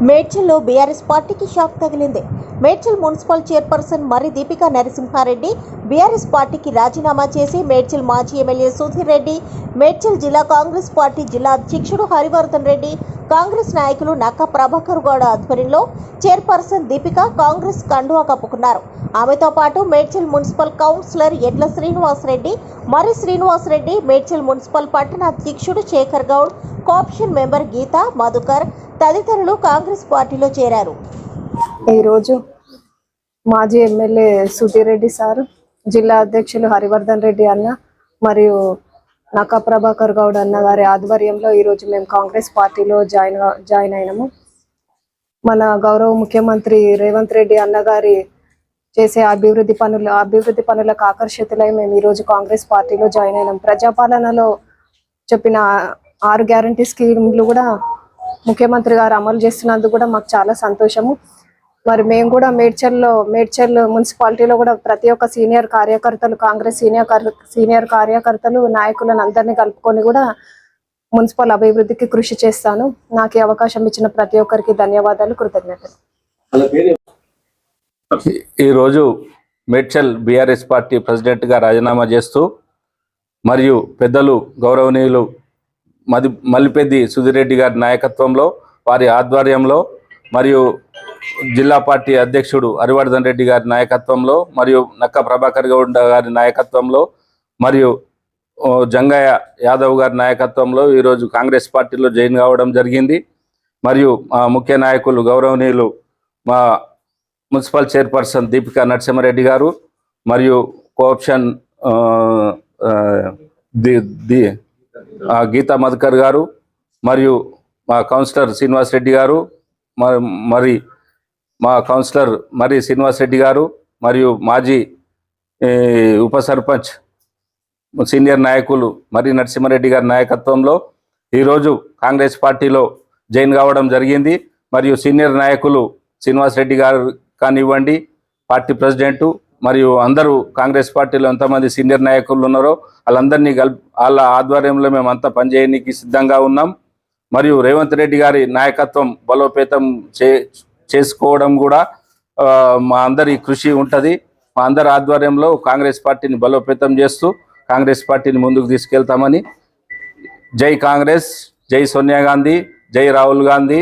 మేడ్చల్లో BRS పార్టీకి shock తగిలింది. Medchal municipal chairperson మరి దీపికా నరసింహారెడ్డి బీఆర్ఎస్ పార్టీకి రాజీనామా చేసి మేడ్చల్ మాజీ ఎమ్మెల్యే సుధీర్ రెడ్డి, మేడ్చల్ జిల్లా కాంగ్రెస్ పార్టీ జిల్లా అధ్యక్షుడు హరివర్ధన్ రెడ్డి, కాంగ్రెస్ నాయకులు నక్క ప్రభాకర్ గౌడ ఆధ్వర్యంలో చైర్పర్సన్ దీపిక కాంగ్రెస్ కండువా కప్పుకున్నారు. ఆమెతో పాటు మేడ్చల్ మున్సిపల్ కౌన్సిలర్ ఎడ్ల శ్రీనివాసరెడ్డి, మరి శ్రీనివాసరెడ్డి, మేడ్చల్ మున్సిపల్ పట్టణ అధ్యక్షుడు శేఖర్ గౌడ్, కోఆప్షన్ మెంబర్ గీత, మధుకర్ తదితరులు కాంగ్రెస్ పార్టీలో చేరారు. ఈరోజు మాజీ ఎమ్మెల్యే సుధీర్ రెడ్డి సార్, జిల్లా అధ్యక్షులు హరివర్ధన్ రెడ్డి అన్న మరియు నక్క ప్రభాకర్ గౌడ్ అన్న గారి ఆధ్వర్యంలో ఈరోజు మేము కాంగ్రెస్ పార్టీలో జాయిన్ అయినాము. మన గౌరవ ముఖ్యమంత్రి రేవంత్ రెడ్డి అన్న గారి చేసే అభివృద్ధి పనులకు ఆకర్షితులై మేము ఈరోజు కాంగ్రెస్ పార్టీలో జాయిన్ అయినాం. ప్రజాపాలనలో చెప్పిన 6 గ్యారంటీ స్కీమ్లు కూడా ముఖ్యమంత్రి గారు అమలు చేస్తున్నందుకు కూడా మాకు చాలా సంతోషము. మరి మేము కూడా మేడ్చల్ మున్సిపాలిటీలో కూడా ప్రతి ఒక్క సీనియర్ కార్యకర్తలు, కాంగ్రెస్ సీనియర్ కార్యకర్తలు, నాయకులను అందరినీ కలుపుకొని కూడా మున్సిపల్ అభివృద్ధికి కృషి చేస్తాను. నాకు ఈ అవకాశం ఇచ్చిన ప్రతి ఒక్కరికి ధన్యవాదాలు, కృతజ్ఞతలు. ఈరోజు మేడ్చల్ బీఆర్ఎస్ పార్టీ ప్రెసిడెంట్గా రాజీనామా చేస్తూ మరియు పెద్దలు గౌరవనీయులు మల్లిపెద్ది సుధీర్ రెడ్డి గారి నాయకత్వంలో, వారి ఆధ్వర్యంలో మరియు జిల్లా పార్టీ అధ్యక్షుడు హరివర్ధన్ రెడ్డి గారి నాయకత్వంలో మరియు నక్క ప్రభాకర్ గౌడ్ గారి నాయకత్వంలో మరియు జంగయ్య యాదవ్ గారి నాయకత్వంలో ఈరోజు కాంగ్రెస్ పార్టీలో జాయిన్ కావడం జరిగింది. మరియు మా ముఖ్య నాయకులు గౌరవనీయులు మా మున్సిపల్ చైర్పర్సన్ దీపికా నరసింహారెడ్డి గారు మరియు కోఆప్షన్ గీతా మధుకర్ గారు మరియు మా కౌన్సిలర్ శ్రీనివాసరెడ్డి గారు, మరి మా కౌన్సిలర్ మరి శ్రీనివాసరెడ్డి గారు మరియు మాజీ ఉప సర్పంచ్ సీనియర్ నాయకులు మరి నరసింహారెడ్డి గారి నాయకత్వంలో ఈరోజు కాంగ్రెస్ పార్టీలో జాయిన్ కావడం జరిగింది. మరియు సీనియర్ నాయకులు శ్రీనివాసరెడ్డి గారు కానివ్వండి, పార్టీ ప్రెసిడెంటు మరియు అందరూ కాంగ్రెస్ పార్టీలో ఎంతమంది సీనియర్ నాయకులు ఉన్నారో వాళ్ళందరినీ వాళ్ళ ఆధ్వర్యంలో మేమంతా పనిచేయడానికి సిద్ధంగా ఉన్నాం. మరియు రేవంత్ రెడ్డి గారి నాయకత్వం బలోపేతం చేసుకోవడం కూడా మా అందరి కృషి ఉంటుంది. మా అందరి ఆధ్వర్యంలో కాంగ్రెస్ పార్టీని బలోపేతం చేస్తూ కాంగ్రెస్ పార్టీని ముందుకు తీసుకెళ్తామని. జై కాంగ్రెస్, జై సోనియా గాంధీ, జై రాహుల్ గాంధీ,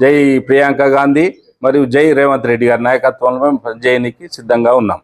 జై ప్రియాంక గాంధీ మరియు జై రేవంత్ రెడ్డి గారి నాయకత్వంలో మేము పనిచేయడానికి సిద్ధంగా ఉన్నాం.